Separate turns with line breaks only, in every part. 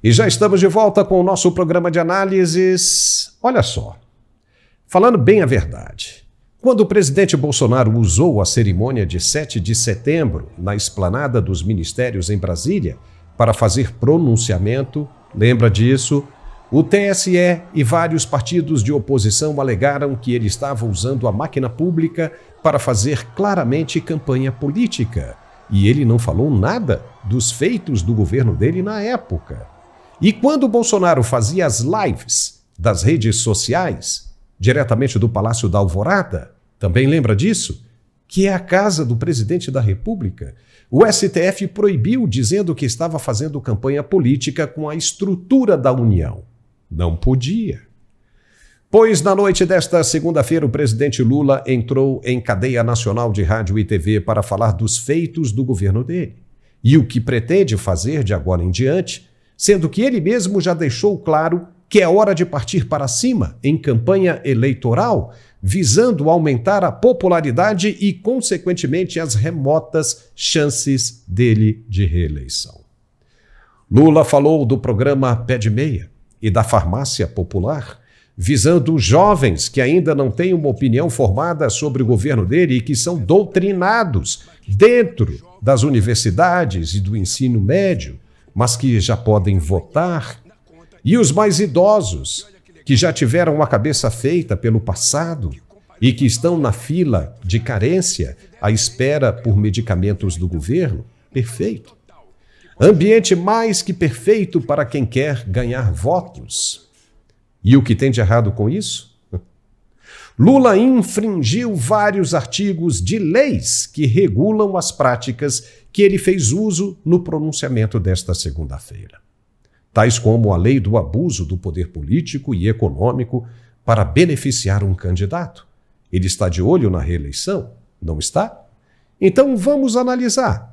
E já estamos de volta com o nosso programa de análises. Olha só, falando bem a verdade, quando o presidente Bolsonaro usou a cerimônia de 7 de setembro na esplanada dos ministérios em Brasília para fazer pronunciamento, lembra disso? O TSE e vários partidos de oposição alegaram que ele estava usando a máquina pública para fazer claramente campanha política. E ele não falou nada dos feitos do governo dele na época. E quando Bolsonaro fazia as lives das redes sociais, diretamente do Palácio da Alvorada, também lembra disso? Que é a casa do presidente da República. O STF proibiu, dizendo que estava fazendo campanha política com a estrutura da União. Não podia. Pois na noite desta segunda-feira, o presidente Lula entrou em cadeia nacional de rádio e TV para falar dos feitos do governo dele e o que pretende fazer de agora em diante, sendo que ele mesmo já deixou claro que é hora de partir para cima em campanha eleitoral, visando aumentar a popularidade e, consequentemente, as remotas chances dele de reeleição. Lula falou do programa Pé de Meia e da farmácia popular, visando os jovens que ainda não têm uma opinião formada sobre o governo dele e que são doutrinados dentro das universidades e do ensino médio, mas que já podem votar, e os mais idosos, que já tiveram a cabeça feita pelo passado e que estão na fila de carência à espera por medicamentos do governo. Perfeito. Ambiente mais que perfeito para quem quer ganhar votos. E o que tem de errado com isso? Lula infringiu vários artigos de leis que regulam as práticas que ele fez uso no pronunciamento desta segunda-feira, tais como a lei do abuso do poder político e econômico para beneficiar um candidato. Ele está de olho na reeleição? Não está? Então vamos analisar.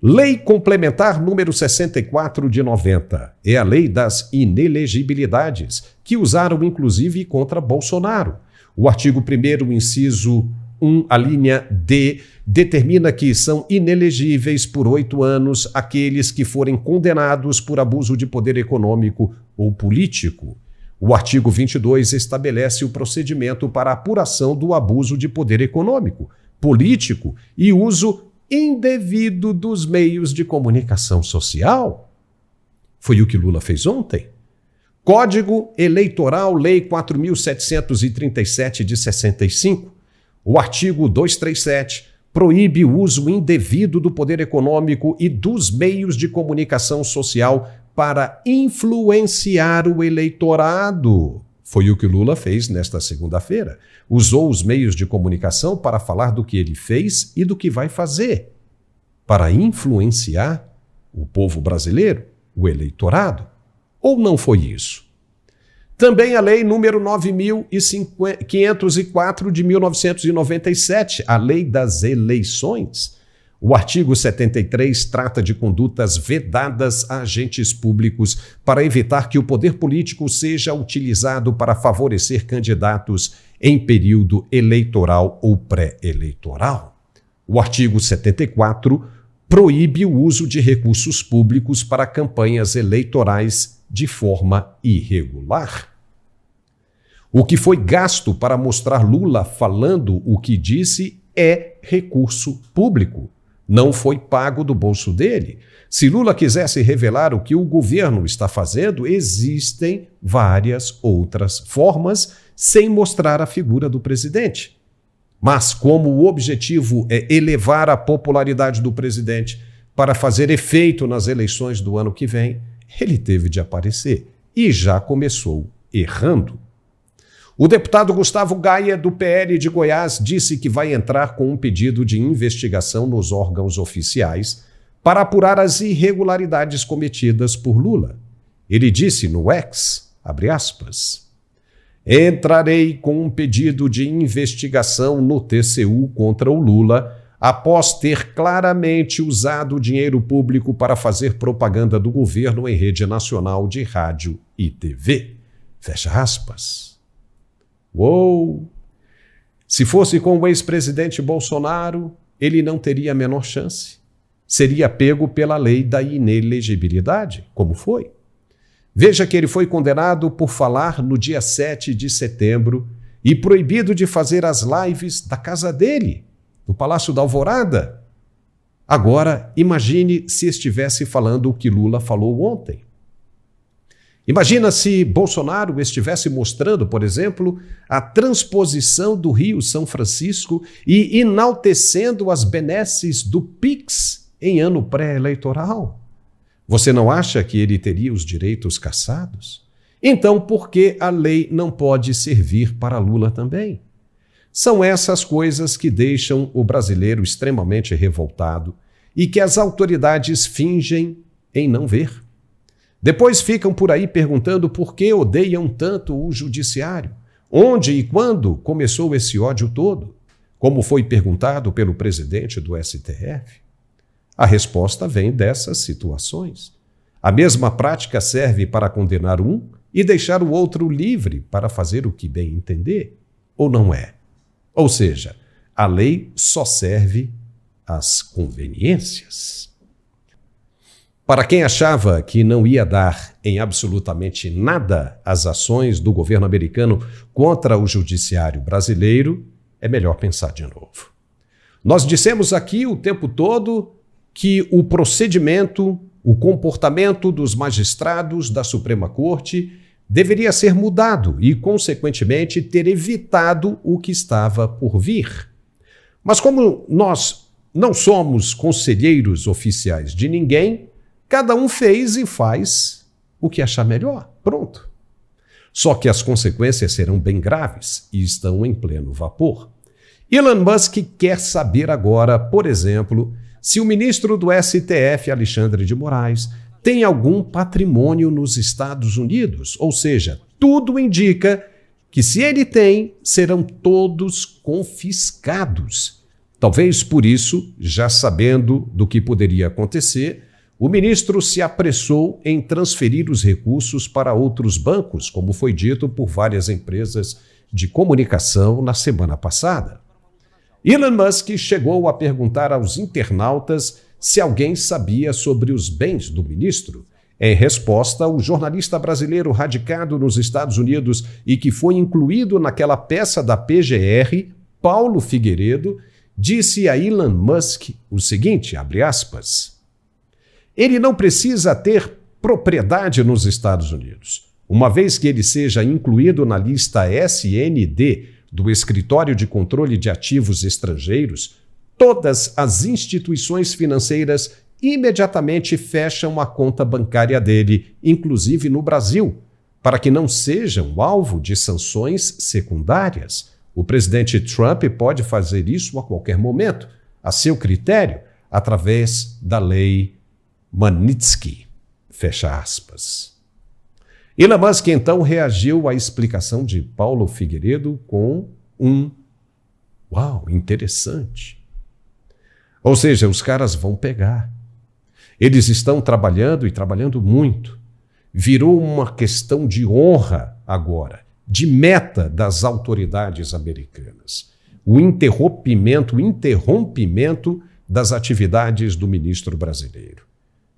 Lei Complementar número 64 de 90 é a lei das inelegibilidades, que usaram inclusive contra Bolsonaro. O artigo 1º, inciso 1, a linha D, determina que são inelegíveis por 8 anos aqueles que forem condenados por abuso de poder econômico ou político. O artigo 22 estabelece o procedimento para apuração do abuso de poder econômico, político e uso indevido dos meios de comunicação social. Foi o que Lula fez ontem. Código Eleitoral, Lei 4.737 de 65. O artigo 237 proíbe o uso indevido do poder econômico e dos meios de comunicação social para influenciar o eleitorado. Foi o que Lula fez nesta segunda-feira. Usou os meios de comunicação para falar do que ele fez e do que vai fazer, para influenciar o povo brasileiro, o eleitorado. Ou não foi isso? Também a lei número 9.504 de 1997, a lei das eleições. O artigo 73 trata de condutas vedadas a agentes públicos para evitar que o poder político seja utilizado para favorecer candidatos em período eleitoral ou pré-eleitoral. O artigo 74 proíbe o uso de recursos públicos para campanhas eleitorais de forma irregular. O que foi gasto para mostrar Lula falando o que disse é recurso público. Não foi pago do bolso dele. Se Lula quisesse revelar o que o governo está fazendo, existem várias outras formas sem mostrar a figura do presidente. Mas como o objetivo é elevar a popularidade do presidente para fazer efeito nas eleições do ano que vem, ele teve de aparecer e já começou errando. O deputado Gustavo Gaia, do PL de Goiás, disse que vai entrar com um pedido de investigação nos órgãos oficiais para apurar as irregularidades cometidas por Lula. Ele disse no X, abre aspas, entrarei com um pedido de investigação no TCU contra o Lula após ter claramente usado o dinheiro público para fazer propaganda do governo em rede nacional de rádio e TV. Fecha aspas. Uou! Se fosse com o ex-presidente Bolsonaro, ele não teria a menor chance. Seria pego pela lei da inelegibilidade, como foi. Veja que ele foi condenado por falar no dia 7 de setembro e proibido de fazer as lives da casa dele, no Palácio da Alvorada. Agora, imagine se estivesse falando o que Lula falou ontem. Imagina se Bolsonaro estivesse mostrando, por exemplo, a transposição do Rio São Francisco e enaltecendo as benesses do PIX em ano pré-eleitoral. Você não acha que ele teria os direitos cassados? Então, por que a lei não pode servir para Lula também? São essas coisas que deixam o brasileiro extremamente revoltado e que as autoridades fingem em não ver. Depois ficam por aí perguntando por que odeiam tanto o judiciário, onde e quando começou esse ódio todo, como foi perguntado pelo presidente do STF. A resposta vem dessas situações. A mesma prática serve para condenar um e deixar o outro livre para fazer o que bem entender, ou não é? Ou seja, a lei só serve às conveniências. Para quem achava que não ia dar em absolutamente nada as ações do governo americano contra o judiciário brasileiro, é melhor pensar de novo. Nós dissemos aqui o tempo todo que o procedimento, o comportamento dos magistrados da Suprema Corte deveria ser mudado e, consequentemente, ter evitado o que estava por vir. Mas como nós não somos conselheiros oficiais de ninguém, cada um fez e faz o que achar melhor. Pronto. Só que as consequências serão bem graves e estão em pleno vapor. Elon Musk quer saber agora, por exemplo, se o ministro do STF, Alexandre de Moraes, tem algum patrimônio nos Estados Unidos. Ou seja, tudo indica que se ele tem, serão todos confiscados. Talvez por isso, já sabendo do que poderia acontecer, o ministro se apressou em transferir os recursos para outros bancos, como foi dito por várias empresas de comunicação na semana passada. Elon Musk chegou a perguntar aos internautas se alguém sabia sobre os bens do ministro. Em resposta, o jornalista brasileiro radicado nos Estados Unidos e que foi incluído naquela peça da PGR, Paulo Figueiredo, disse a Elon Musk o seguinte, abre aspas, ele não precisa ter propriedade nos Estados Unidos, uma vez que ele seja incluído na lista SND do Escritório de Controle de Ativos Estrangeiros, todas as instituições financeiras imediatamente fecham a conta bancária dele, inclusive no Brasil, para que não sejam alvo de sanções secundárias. O presidente Trump pode fazer isso a qualquer momento, a seu critério, através da lei Magnitsky, fecha aspas. Elon Musk então reagiu à explicação de Paulo Figueiredo com um uau, interessante. Ou seja, os caras vão pegar. Eles estão trabalhando e trabalhando muito. Virou uma questão de honra agora, de meta das autoridades americanas. O interrompimento das atividades do ministro brasileiro.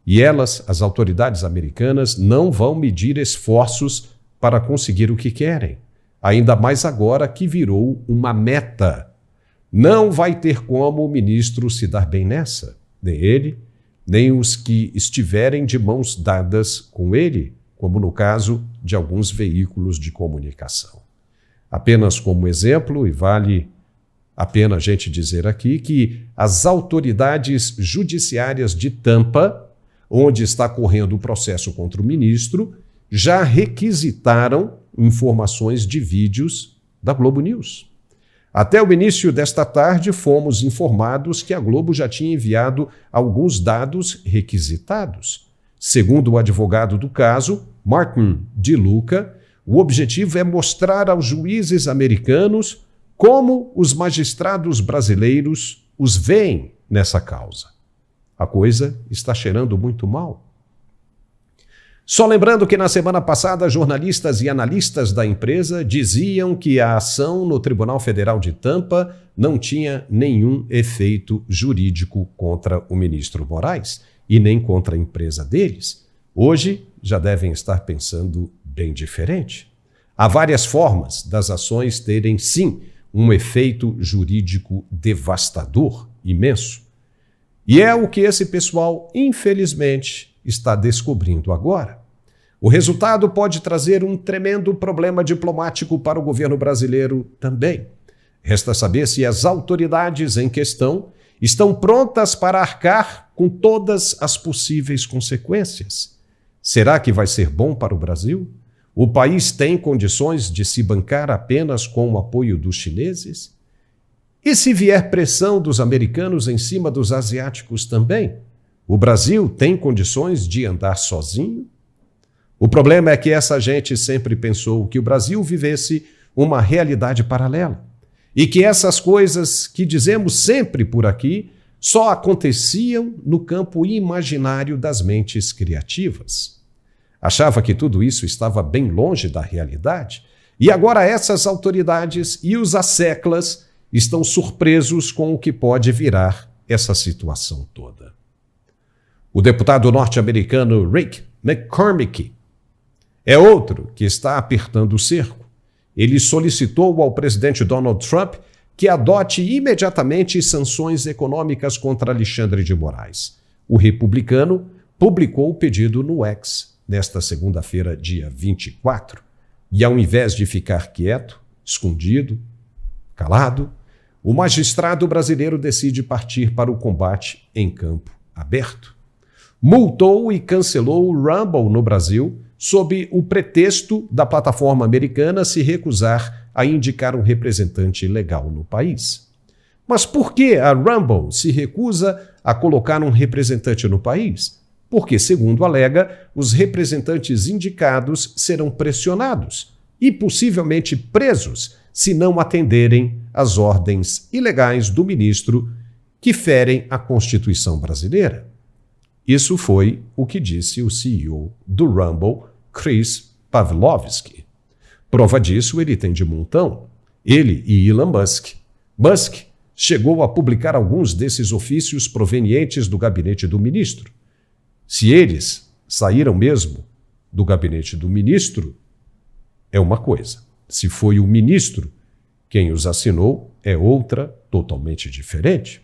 E elas, as autoridades americanas, não vão medir esforços para conseguir o que querem. Ainda mais agora que virou uma meta. Não vai ter como o ministro se dar bem nessa. Nem ele, nem os que estiverem de mãos dadas com ele, como no caso de alguns veículos de comunicação. Apenas como exemplo, e vale a pena a gente dizer aqui, que as autoridades judiciárias de Tampa, onde está correndo o processo contra o ministro, já requisitaram informações de vídeos da Globo News. Até o início desta tarde, fomos informados que a Globo já tinha enviado alguns dados requisitados. Segundo o advogado do caso, Martin DeLuca, o objetivo é mostrar aos juízes americanos como os magistrados brasileiros os veem nessa causa. A coisa está cheirando muito mal. Só lembrando que na semana passada, jornalistas e analistas da empresa diziam que a ação no Tribunal Federal de Tampa não tinha nenhum efeito jurídico contra o ministro Moraes e nem contra a empresa deles. Hoje, já devem estar pensando bem diferente. Há várias formas das ações terem, sim, um efeito jurídico devastador, imenso. E é o que esse pessoal, infelizmente, está descobrindo agora. O resultado pode trazer um tremendo problema diplomático para o governo brasileiro também. Resta saber se as autoridades em questão estão prontas para arcar com todas as possíveis consequências. Será que vai ser bom para o Brasil? O país tem condições de se bancar apenas com o apoio dos chineses? E se vier pressão dos americanos em cima dos asiáticos também? O Brasil tem condições de andar sozinho? O problema é que essa gente sempre pensou que o Brasil vivesse uma realidade paralela e que essas coisas que dizemos sempre por aqui só aconteciam no campo imaginário das mentes criativas. Achava que tudo isso estava bem longe da realidade e agora essas autoridades e os asseclas estão surpresos com o que pode virar essa situação toda. O deputado norte-americano Rick McCormick é outro que está apertando o cerco. Ele solicitou ao presidente Donald Trump que adote imediatamente sanções econômicas contra Alexandre de Moraes. O republicano publicou o pedido no X nesta segunda-feira, dia 24, e ao invés de ficar quieto, escondido, calado, o magistrado brasileiro decide partir para o combate em campo aberto. Multou e cancelou o Rumble no Brasil sob o pretexto da plataforma americana se recusar a indicar um representante legal no país. Mas por que a Rumble se recusa a colocar um representante no país? Porque, segundo alega, os representantes indicados serão pressionados e possivelmente presos se não atenderem às ordens ilegais do ministro que ferem a Constituição brasileira. Isso foi o que disse o CEO do Rumble, Chris Pavlovski. Prova disso ele tem de montão. Ele e Elon Musk. Musk chegou a publicar alguns desses ofícios provenientes do gabinete do ministro. Se eles saíram mesmo do gabinete do ministro, é uma coisa. Se foi o ministro quem os assinou, é outra totalmente diferente.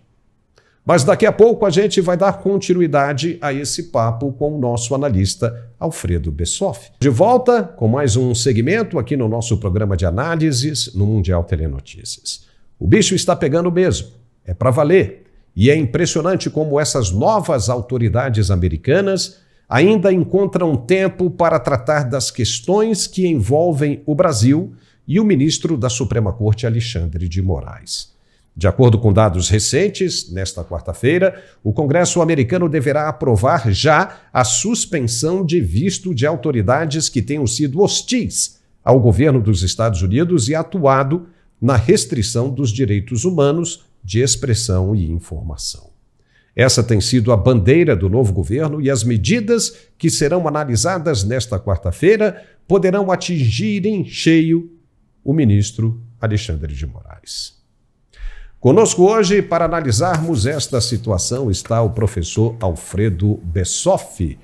Mas daqui a pouco a gente vai dar continuidade a esse papo com o nosso analista Alfredo Bessoff. De volta com mais um segmento aqui no nosso programa de análises no Mundial Telenotícias. O bicho está pegando mesmo, é para valer. E é impressionante como essas novas autoridades americanas ainda encontram tempo para tratar das questões que envolvem o Brasil e o ministro da Suprema Corte, Alexandre de Moraes. De acordo com dados recentes, nesta quarta-feira, o Congresso americano deverá aprovar já a suspensão de visto de autoridades que tenham sido hostis ao governo dos Estados Unidos e atuado na restrição dos direitos humanos de expressão e informação. Essa tem sido a bandeira do novo governo e as medidas que serão analisadas nesta quarta-feira poderão atingir em cheio o ministro Alexandre de Moraes. Conosco hoje, para analisarmos esta situação, está o professor Alfredo Bessoff.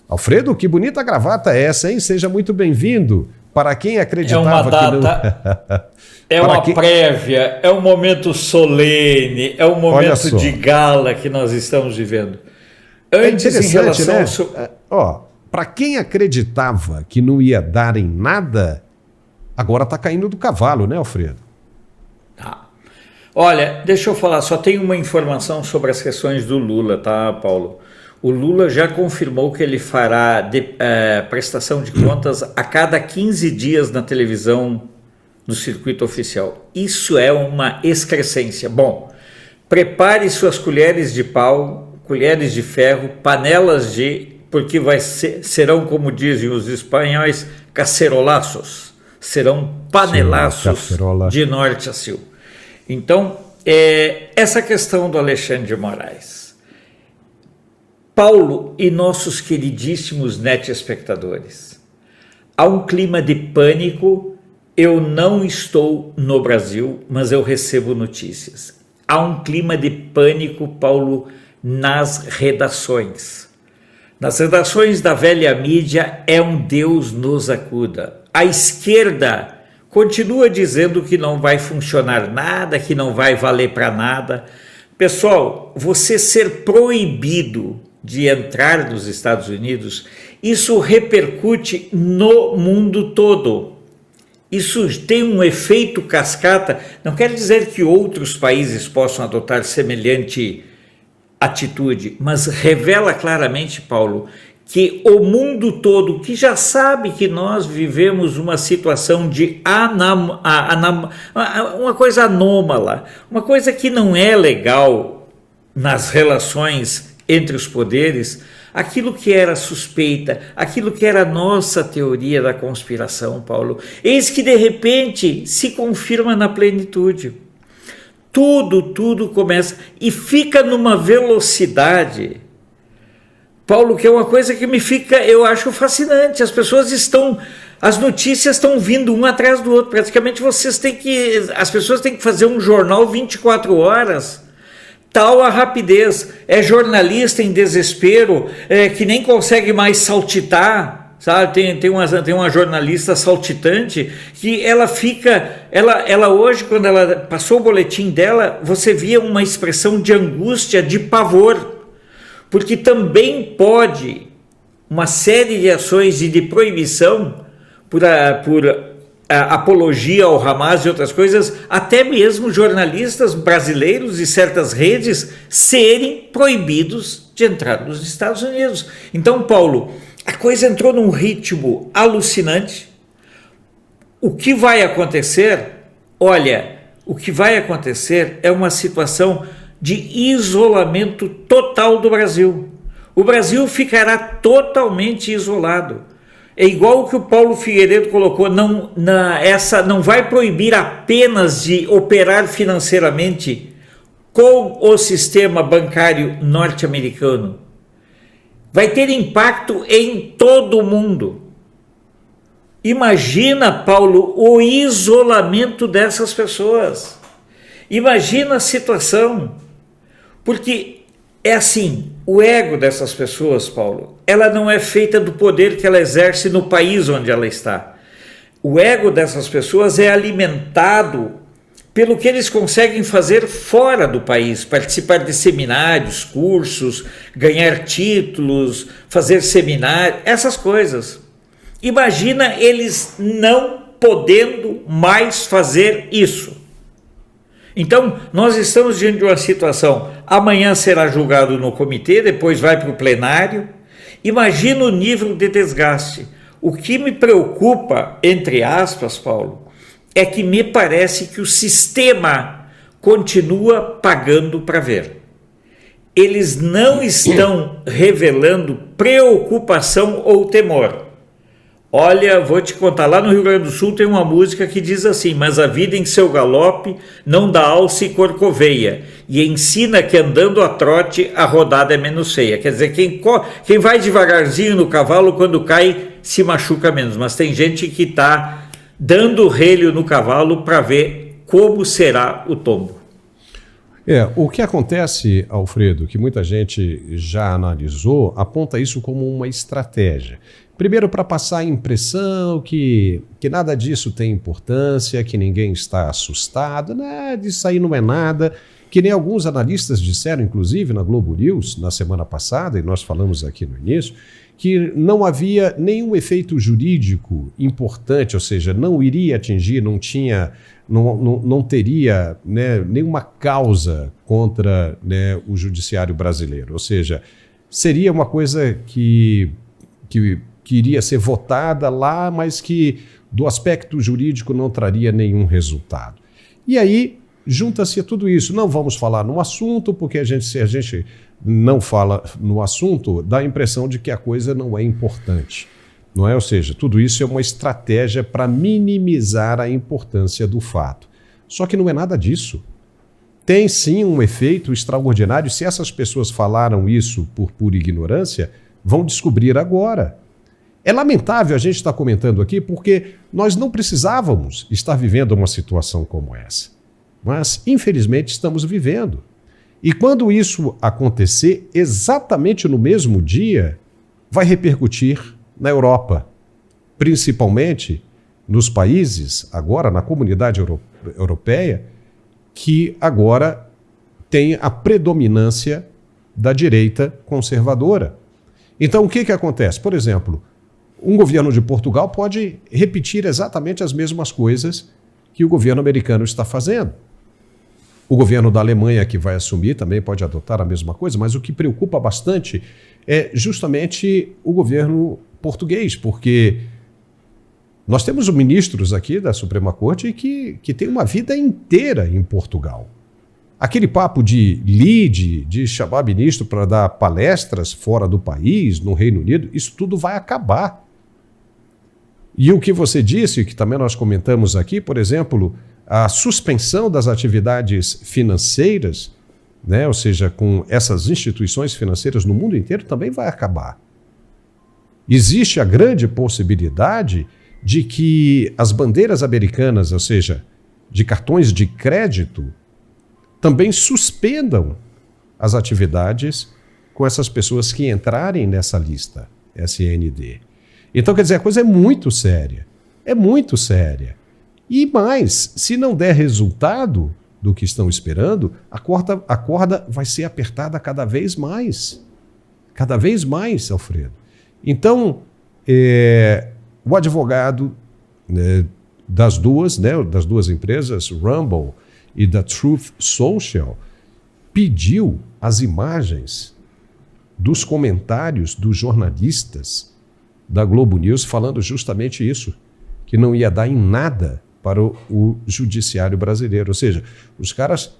Alfredo, que bonita gravata é essa, hein? Seja muito bem-vindo. Para quem acreditava que não...
É uma prévia, é um momento solene, é um momento de gala que nós estamos vivendo.
Antes, em relação... né? Para quem acreditava que não ia dar em nada, agora está caindo do cavalo, né, Alfredo?
Tá. Olha, deixa eu falar, só tem uma informação sobre as questões do Lula, tá, Paulo? O Lula já confirmou que ele fará prestação de contas a cada 15 dias na televisão do circuito oficial. Isso é uma excrescência. Bom, prepare suas colheres de pau, colheres de ferro, panelas porque serão, como dizem os espanhóis, cacerolaços. Serão panelaços de norte a sul. Então, essa questão do Alexandre de Moraes. Paulo e nossos queridíssimos netespectadores, há um clima de pânico. Eu não estou no Brasil, mas eu recebo notícias. Há um clima de pânico, Paulo, nas redações. Nas redações da velha mídia é um Deus nos acuda. A esquerda continua dizendo que não vai funcionar nada, que não vai valer para nada. Pessoal, você ser proibido de entrar nos Estados Unidos, isso repercute no mundo todo. Isso tem um efeito cascata. Não quer dizer que outros países possam adotar semelhante atitude, mas revela claramente, Paulo, que o mundo todo, que já sabe que nós vivemos uma situação de uma coisa anômala, uma coisa que não é legal nas relações entre os poderes, aquilo que era suspeita, aquilo que era nossa teoria da conspiração, Paulo, eis que de repente se confirma na plenitude. Tudo começa e fica numa velocidade, Paulo, que é uma coisa que eu acho fascinante. As notícias estão vindo uma atrás do outro. Praticamente as pessoas têm que fazer um jornal 24 horas. Tal a rapidez. É jornalista em desespero, que nem consegue mais saltitar. Sabe, tem uma jornalista saltitante que ela hoje, quando ela passou o boletim dela, você via uma expressão de angústia, de pavor, porque também pode uma série de ações e de proibição por apologia ao Hamas e outras coisas, até mesmo jornalistas brasileiros e certas redes serem proibidos de entrar nos Estados Unidos. Então, Paulo, a coisa entrou num ritmo alucinante. O que vai acontecer? Olha, o que vai acontecer é uma situação de isolamento total do Brasil. O Brasil ficará totalmente isolado. É igual o que o Paulo Figueiredo colocou, não vai proibir apenas de operar financeiramente com o sistema bancário norte-americano. Vai ter impacto em todo o mundo. Imagina, Paulo, o isolamento dessas pessoas. Imagina a situação. Porque é assim, o ego dessas pessoas, Paulo, ela não é feita do poder que ela exerce no país onde ela está. O ego dessas pessoas é alimentado pelo que eles conseguem fazer fora do país, participar de seminários, cursos, ganhar títulos, fazer seminários, essas coisas. Imagina eles não podendo mais fazer isso. Então, nós estamos diante de uma situação, amanhã será julgado no comitê, depois vai para o plenário. Imagina o nível de desgaste. O que me preocupa, entre aspas, Paulo, é que me parece que o sistema continua pagando para ver. Eles não estão revelando preocupação ou temor. Olha, vou te contar, lá no Rio Grande do Sul tem uma música que diz assim: mas a vida em seu galope não dá alça e corcoveia, e ensina que andando a trote a rodada é menos feia. Quer dizer, quem vai devagarzinho no cavalo, quando cai, se machuca menos. Mas tem gente que está dando relho no cavalo para ver como será o tombo.
O que acontece, Alfredo, que muita gente já analisou, aponta isso como uma estratégia. Primeiro, para passar a impressão que nada disso tem importância, que ninguém está assustado, né? Disso aí não é nada, que nem alguns analistas disseram, inclusive na Globo News, na semana passada, e nós falamos aqui no início, que não havia nenhum efeito jurídico importante, ou seja, não iria atingir, não teria, né, nenhuma causa contra, né, o judiciário brasileiro. Ou seja, seria uma coisa que iria ser votada lá, mas que do aspecto jurídico não traria nenhum resultado. E aí junta-se a tudo isso. Não vamos falar no assunto, porque se a gente não fala no assunto, dá a impressão de que a coisa não é importante. Não é? Ou seja, tudo isso é uma estratégia para minimizar a importância do fato. Só que não é nada disso. Tem sim um efeito extraordinário. Se essas pessoas falaram isso por pura ignorância, vão descobrir agora. É lamentável a gente estar comentando aqui porque nós não precisávamos estar vivendo uma situação como essa. Mas, infelizmente, estamos vivendo. E quando isso acontecer, exatamente no mesmo dia, vai repercutir na Europa, principalmente nos países, agora na comunidade europeia, que agora tem a predominância da direita conservadora. Então, o que acontece? Por exemplo, um governo de Portugal pode repetir exatamente as mesmas coisas que o governo americano está fazendo. O governo da Alemanha, que vai assumir, também pode adotar a mesma coisa, mas o que preocupa bastante é justamente o governo português, porque nós temos ministros aqui da Suprema Corte que têm uma vida inteira em Portugal. Aquele papo de lead, de chamar ministro para dar palestras fora do país, no Reino Unido, isso tudo vai acabar. E o que você disse, que também nós comentamos aqui, por exemplo, a suspensão das atividades financeiras, né, ou seja, com essas instituições financeiras no mundo inteiro, também vai acabar. Existe a grande possibilidade de que as bandeiras americanas, ou seja, de cartões de crédito, também suspendam as atividades com essas pessoas que entrarem nessa lista SND. Então, quer dizer, a coisa é muito séria. É muito séria. E mais, se não der resultado do que estão esperando, a corda vai ser apertada cada vez mais. Cada vez mais, Alfredo. Então, o advogado das duas empresas, Rumble e da Truth Social, pediu as imagens dos comentários dos jornalistas da Globo News falando justamente isso, que não ia dar em nada para o judiciário brasileiro. Ou seja, os caras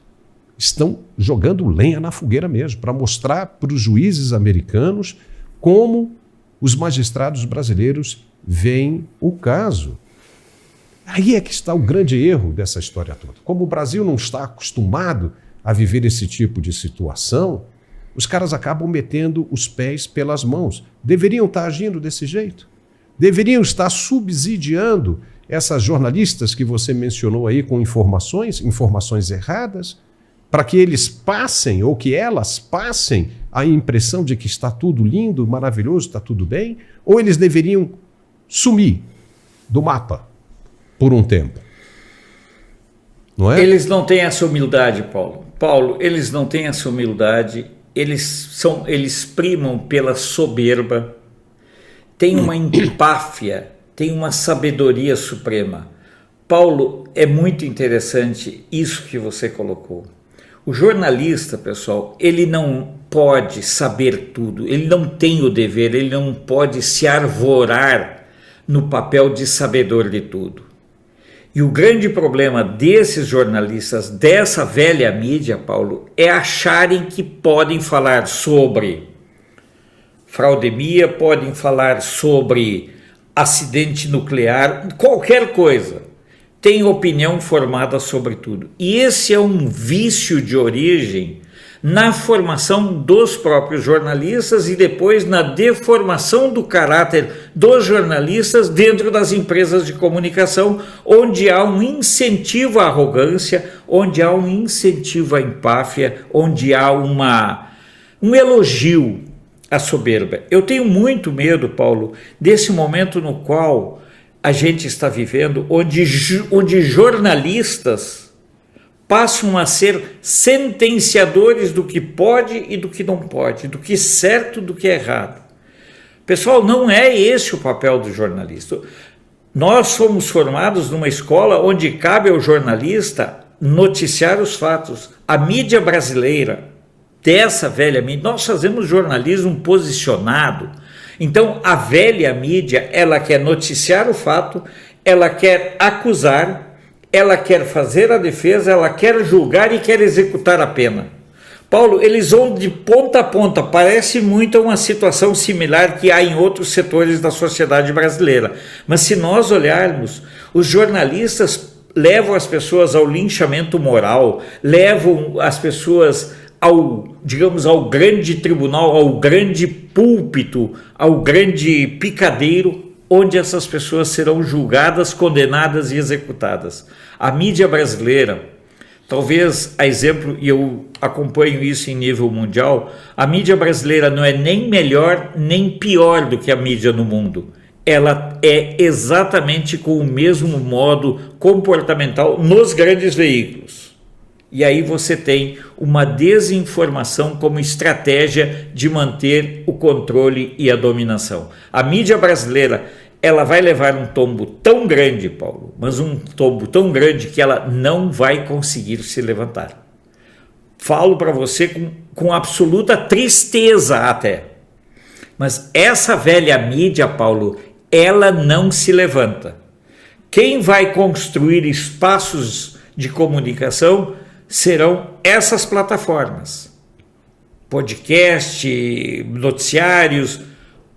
estão jogando lenha na fogueira mesmo, para mostrar para os juízes americanos como os magistrados brasileiros veem o caso. Aí é que está o grande erro dessa história toda. Como o Brasil não está acostumado a viver esse tipo de situação, os caras acabam metendo os pés pelas mãos. Deveriam estar agindo desse jeito. Deveriam estar subsidiando essas jornalistas que você mencionou aí com informações erradas, para que eles passem, ou que elas passem, a impressão de que está tudo lindo, maravilhoso, está tudo bem, ou eles deveriam sumir do mapa por um tempo. Não é?
Eles não têm essa humildade, Paulo. Paulo, eles não têm essa humildade, eles primam pela soberba, têm uma empáfia, têm uma sabedoria suprema. Paulo, é muito interessante isso que você colocou. O jornalista, pessoal, ele não pode saber tudo, ele não tem o dever, ele não pode se arvorar no papel de sabedor de tudo. E o grande problema desses jornalistas, dessa velha mídia, Paulo, é acharem que podem falar sobre fraudemia, podem falar sobre acidente nuclear, qualquer coisa. Tem opinião formada sobre tudo. E esse é um vício de origem na formação dos próprios jornalistas e depois na deformação do caráter dos jornalistas dentro das empresas de comunicação, onde há um incentivo à arrogância, onde há um incentivo à empáfia, onde há um elogio à soberba. Eu tenho muito medo, Paulo, desse momento no qual a gente está vivendo, onde jornalistas passam a ser sentenciadores do que pode e do que não pode, do que é certo e do que é errado. Pessoal, não é esse o papel do jornalista. Nós somos formados numa escola onde cabe ao jornalista noticiar os fatos. A mídia brasileira, dessa velha mídia, nós fazemos jornalismo posicionado. Então, a velha mídia, ela quer noticiar o fato, ela quer acusar, ela quer fazer a defesa, ela quer julgar e quer executar a pena. Paulo, eles vão de ponta a ponta, parece muito uma situação similar que há em outros setores da sociedade brasileira. Mas se nós olharmos, os jornalistas levam as pessoas ao linchamento moral, levam as pessoas ao grande tribunal, ao grande púlpito, ao grande picadeiro, onde essas pessoas serão julgadas, condenadas e executadas. A mídia brasileira Talvez, a exemplo, e eu acompanho isso em nível mundial, a mídia brasileira não é nem melhor nem pior do que a mídia no mundo. Ela é exatamente com o mesmo modo comportamental nos grandes veículos. E aí você tem uma desinformação como estratégia de manter o controle e a dominação. A mídia brasileira, ela vai levar um tombo tão grande, Paulo, mas um tombo tão grande que ela não vai conseguir se levantar. Falo para você com absoluta tristeza até. Mas essa velha mídia, Paulo, ela não se levanta. Quem vai construir espaços de comunicação serão essas plataformas. Podcast, noticiários,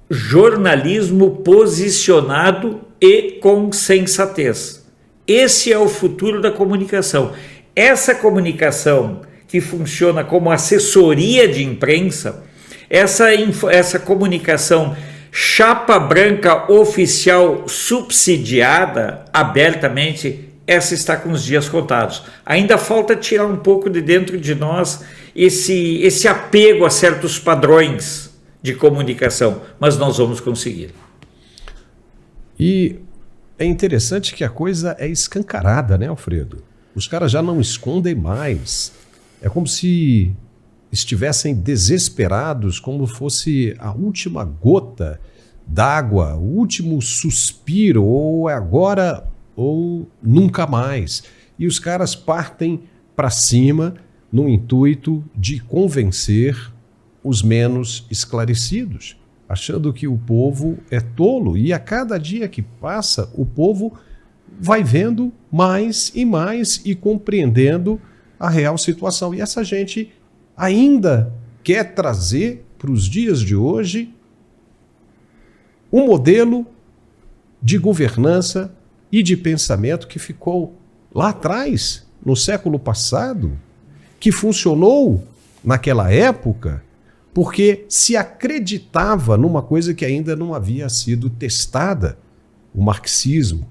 jornalismo posicionado e com sensatez. Esse é o futuro da comunicação. Essa comunicação que funciona como assessoria de imprensa, essa comunicação chapa branca oficial subsidiada abertamente, essa está com os dias contados. Ainda falta tirar um pouco de dentro de nós esse apego a certos padrões de comunicação, mas nós vamos conseguir.
E é interessante que a coisa é escancarada, né, Alfredo? Os caras já não escondem mais. É como se estivessem desesperados, como fosse a última gota d'água, o último suspiro, ou é agora ou nunca mais. E os caras partem para cima no intuito de convencer os menos esclarecidos, achando que o povo é tolo, e a cada dia que passa, o povo vai vendo mais e compreendendo a real situação. E essa gente ainda quer trazer para os dias de hoje um modelo de governança e de pensamento que ficou lá atrás, no século passado, que funcionou naquela época, porque se acreditava numa coisa que ainda não havia sido testada: o marxismo,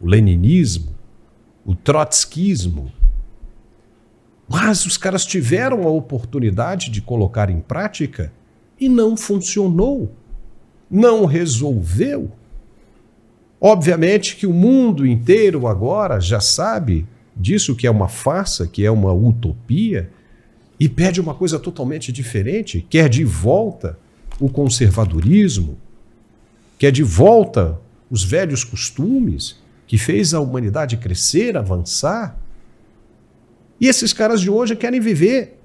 o leninismo, o trotskismo. Mas os caras tiveram a oportunidade de colocar em prática e não funcionou, não resolveu. Obviamente que o mundo inteiro agora já sabe disso, que é uma farsa, que é uma utopia, e pede uma coisa totalmente diferente, quer de volta o conservadorismo, quer de volta os velhos costumes que fez a humanidade crescer, avançar. E esses caras de hoje querem viver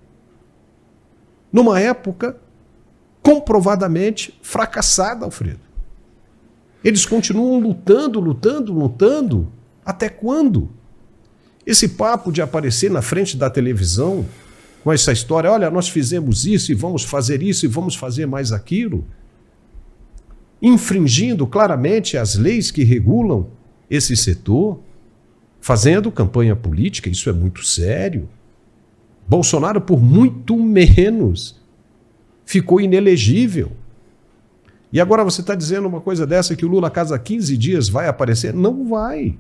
numa época comprovadamente fracassada, Alfredo. Eles continuam lutando. Até quando? Esse papo de aparecer na frente da televisão com essa história: olha, nós fizemos isso e vamos fazer isso e vamos fazer mais aquilo, infringindo claramente as leis que regulam esse setor, fazendo campanha política. Isso é muito sério. Bolsonaro, por muito menos, ficou inelegível. E agora você está dizendo uma coisa dessa, que o Lula a cada 15 dias vai aparecer? Não vai.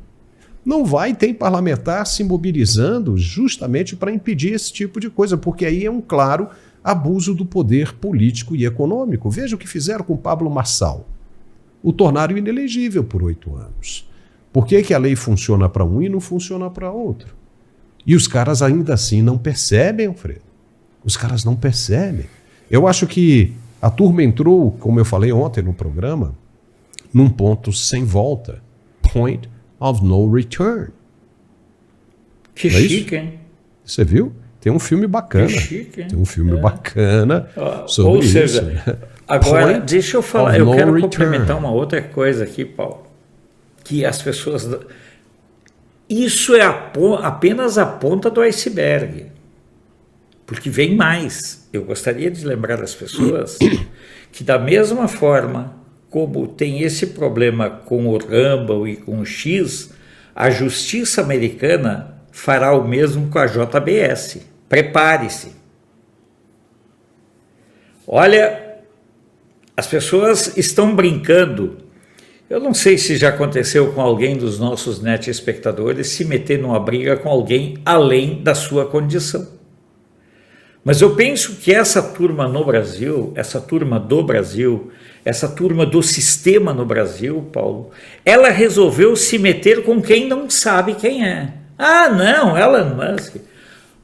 Não vai. Tem parlamentar se mobilizando justamente para impedir esse tipo de coisa, porque aí é um claro abuso do poder político e econômico. Veja o que fizeram com Pablo Marçal. O tornaram inelegível por 8 anos. Por que a lei funciona para um e não funciona para outro? E os caras ainda assim não percebem, Alfredo. Os caras não percebem. Eu acho que a turma entrou, como eu falei ontem no programa, num ponto sem volta. Point of no return.
Que chique, hein?
Você viu? Tem um filme bacana.
Que chique, hein?
Tem um filme bacana sobre isso. Ou seja,
agora, deixa eu falar, eu quero complementar uma outra coisa aqui, Paulo, que as pessoas... Isso é apenas a ponta do iceberg, porque vem mais. Eu gostaria de lembrar as pessoas que, da mesma forma como tem esse problema com o Rumble e com o X, a justiça americana fará o mesmo com a JBS. Prepare-se. Olha, as pessoas estão brincando Eu não sei se já aconteceu com alguém dos nossos net espectadores se meter numa briga com alguém além da sua condição. Mas eu penso que essa turma no Brasil, essa turma do Brasil, essa turma do sistema no Brasil, Paulo, ela resolveu se meter com quem não sabe quem é. Ah, não, Elon Musk.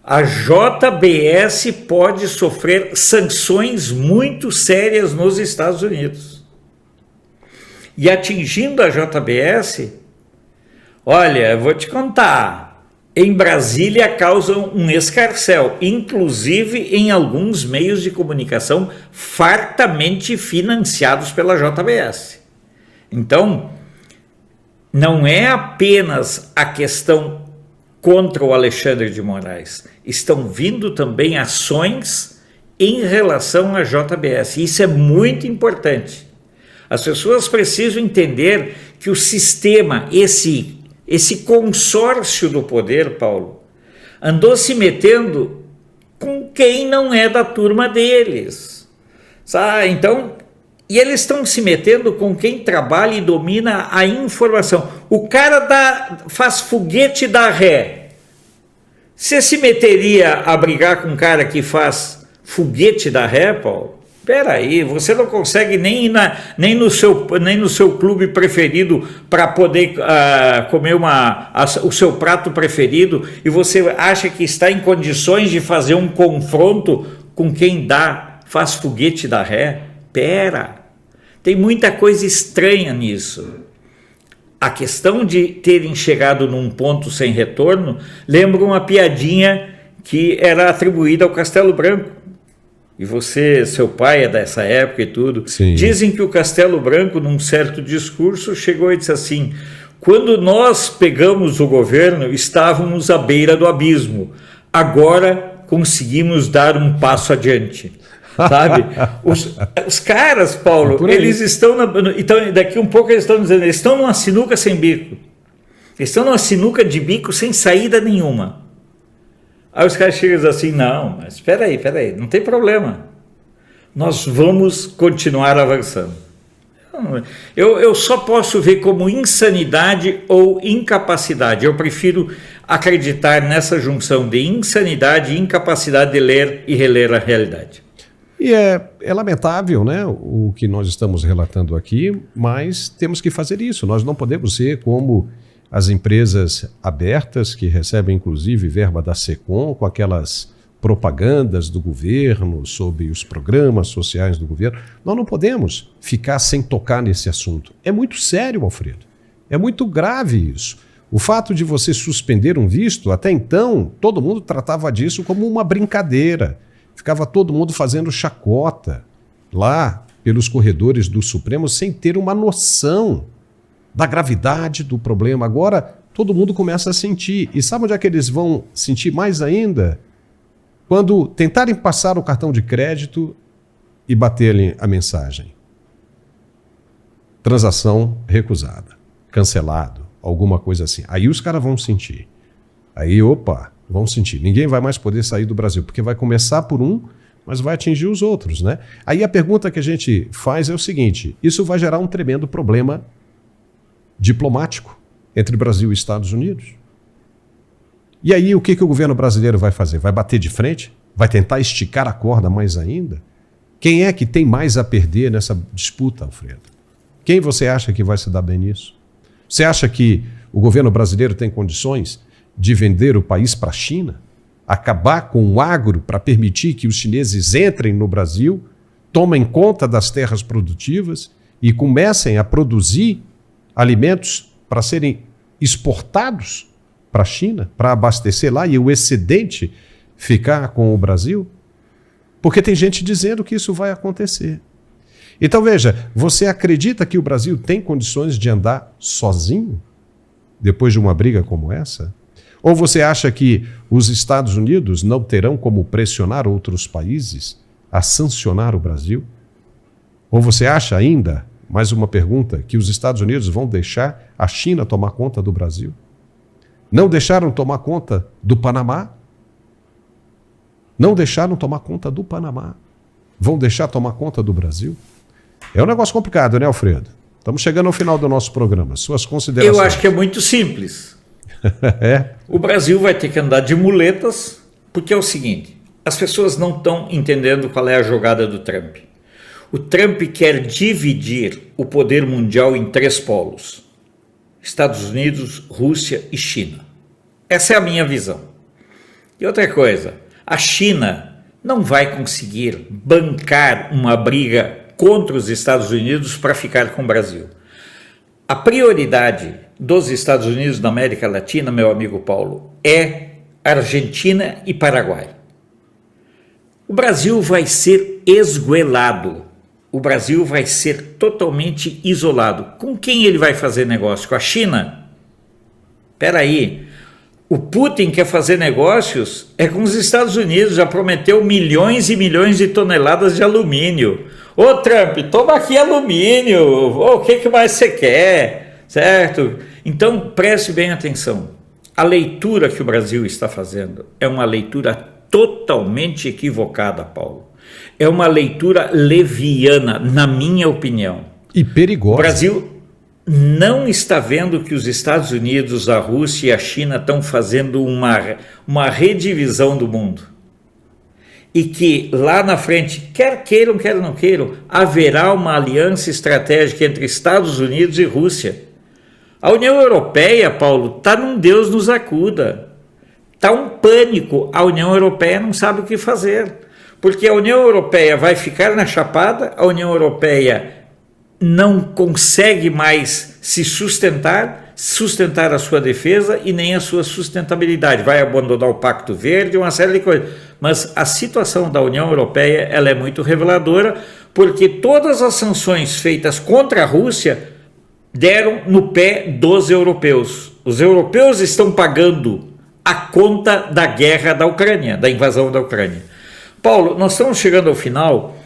A JBS pode sofrer sanções muito sérias nos Estados Unidos. E atingindo a JBS, olha, eu vou te contar, em Brasília causam um escarcéu, inclusive em alguns meios de comunicação fartamente financiados pela JBS. Então, não é apenas a questão contra o Alexandre de Moraes, estão vindo também ações em relação à JBS. Isso é muito importante. As pessoas precisam entender que o sistema, esse consórcio do poder, Paulo, andou se metendo com quem não é da turma deles. Sabe? Então, e eles estão se metendo com quem trabalha e domina a informação. O cara faz foguete da ré. Você se meteria a brigar com um cara que faz foguete da ré, Paulo? Espera aí, você não consegue nem ir nem no seu clube preferido para poder comer o seu prato preferido, e você acha que está em condições de fazer um confronto com quem faz foguete da ré? Espera, tem muita coisa estranha nisso. A questão de terem chegado num ponto sem retorno lembra uma piadinha que era atribuída ao Castelo Branco. E seu pai é dessa época e tudo.
Sim.
Dizem que o Castelo Branco, num certo discurso, chegou e disse assim: quando nós pegamos o governo, estávamos à beira do abismo. Agora conseguimos dar um passo adiante. Sabe? Os caras, Paulo, eles estão então, daqui um pouco eles estão dizendo, eles estão numa sinuca sem bico. Eles estão numa sinuca de bico sem saída nenhuma. Aí os caras chegam e dizem assim, não, mas espera aí, não tem problema. Nós vamos continuar avançando. Eu só posso ver como insanidade ou incapacidade. Eu prefiro acreditar nessa junção de insanidade e incapacidade de ler e reler a realidade.
E é lamentável, né, o que nós estamos relatando aqui, mas temos que fazer isso. Nós não podemos ser como as empresas abertas, que recebem inclusive verba da SECOM, com aquelas propagandas do governo sobre os programas sociais do governo. Nós não podemos ficar sem tocar nesse assunto. É muito sério, Alfredo. É muito grave isso. O fato de você suspender um visto, até então, todo mundo tratava disso como uma brincadeira. Ficava todo mundo fazendo chacota lá pelos corredores do Supremo sem ter uma noção da gravidade do problema. Agora todo mundo começa a sentir. E sabe onde é que eles vão sentir mais ainda? Quando tentarem passar o cartão de crédito e baterem a mensagem. Transação recusada, cancelado, alguma coisa assim. Aí os caras vão sentir. Aí, vão sentir. Ninguém vai mais poder sair do Brasil, porque vai começar por um, mas vai atingir os outros, né? Aí a pergunta que a gente faz é o seguinte, isso vai gerar um tremendo problema diplomático entre Brasil e Estados Unidos. E aí o que o governo brasileiro vai fazer? Vai bater de frente? Vai tentar esticar a corda mais ainda? Quem é que tem mais a perder nessa disputa, Alfredo? Quem você acha que vai se dar bem nisso? Você acha que o governo brasileiro tem condições de vender o país para a China? Acabar com o agro para permitir que os chineses entrem no Brasil, tomem conta das terras produtivas e comecem a produzir alimentos para serem exportados para a China, para abastecer lá e o excedente ficar com o Brasil? Porque tem gente dizendo que isso vai acontecer. Então veja, você acredita que o Brasil tem condições de andar sozinho depois de uma briga como essa? Ou você acha que os Estados Unidos não terão como pressionar outros países a sancionar o Brasil? Ou você acha ainda, mais uma pergunta, que os Estados Unidos vão deixar a China tomar conta do Brasil? Não deixaram tomar conta do Panamá? Não deixaram tomar conta do Panamá. Vão deixar tomar conta do Brasil? É um negócio complicado, né, Alfredo? Estamos chegando ao final do nosso programa. Suas considerações.
Eu acho que é muito simples.
É?
O Brasil vai ter que andar de muletas, porque é o seguinte, as pessoas não estão entendendo qual é a jogada do Trump. O Trump quer dividir o poder mundial em 3 polos: Estados Unidos, Rússia e China. Essa é a minha visão. E outra coisa, a China não vai conseguir bancar uma briga contra os Estados Unidos para ficar com o Brasil. A prioridade dos Estados Unidos da América Latina, meu amigo Paulo, é Argentina e Paraguai. O Brasil vai ser esguelado. O Brasil vai ser totalmente isolado. Com quem ele vai fazer negócio? Com a China? Espera aí. O Putin quer fazer negócios é com os Estados Unidos, já prometeu milhões e milhões de toneladas de alumínio. Ô Trump, toma aqui alumínio, o que mais você quer, certo? Então preste bem atenção, a leitura que o Brasil está fazendo é uma leitura totalmente equivocada, Paulo. É uma leitura leviana, na minha opinião.
E perigosa.
O Brasil não está vendo que os Estados Unidos, a Rússia e a China estão fazendo uma redivisão do mundo. E que lá na frente, quer queiram, quer não queiram, haverá uma aliança estratégica entre Estados Unidos e Rússia. A União Europeia, Paulo, está num Deus nos acuda. Está um pânico. A União Europeia não sabe o que fazer. Porque a União Europeia vai ficar na chapada, a União Europeia não consegue mais se sustentar a sua defesa e nem a sua sustentabilidade. Vai abandonar o Pacto Verde, uma série de coisas. Mas a situação da União Europeia ela é muito reveladora, porque todas as sanções feitas contra a Rússia deram no pé dos europeus. Os europeus estão pagando a conta da guerra da Ucrânia, da invasão da Ucrânia. Paulo, nós estamos chegando ao final.